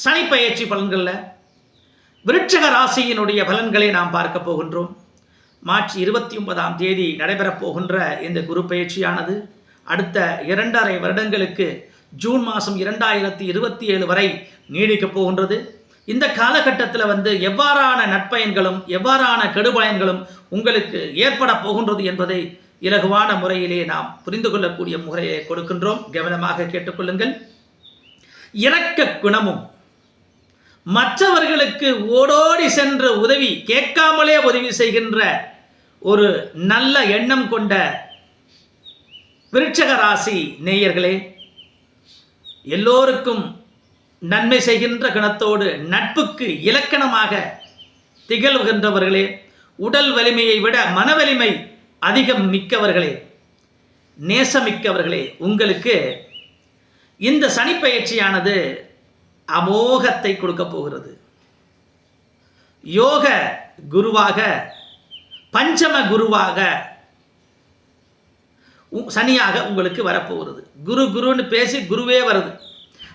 சனி பயிற்சி பலன்களில் விருட்சக ராசியினுடைய பலன்களை நாம் பார்க்க போகின்றோம். மார்ச் 29ஆம் தேதி நடைபெறப் போகின்ற இந்த குரு பயிற்சியானது அடுத்த 2.5 வருடங்களுக்கு ஜூன் மாதம் 2027 வரை நீடிக்கப் போகின்றது. இந்த காலகட்டத்தில் எவ்வாறான நற்பயன்களும் எவ்வாறான கெடுபயன்களும் உங்களுக்கு ஏற்பட போகின்றது என்பதை இலகுவான முறையிலே நாம் புரிந்து கொள்ளக்கூடிய முறையை கொடுக்கின்றோம். கவனமாக கேட்டுக்கொள்ளுங்கள். இரக்க குணமும் மற்றவர்களுக்கு ஓடோடி சென்று உதவி கேட்காமலே உதவி செய்கின்ற ஒரு நல்ல எண்ணம் கொண்ட விருட்சக ராசி நேயர்களே, எல்லோருக்கும் நன்மை செய்கின்ற குணத்தோடு நட்புக்கு இலக்கணமாக திகழ்கின்றவர்களே, உடல் வலிமையை விட மனவலிமை அதிகம் மிக்கவர்களே, நேசமிக்கவர்களே, உங்களுக்கு இந்த சனிப்பெயர்ச்சியானது அமோகத்தை கொடுக்க போகிறது. யோக குருவாக பஞ்சம குருவாக சனியாக உங்களுக்கு வரப்போகிறது. குருன்னு பேசி குருவே வருது.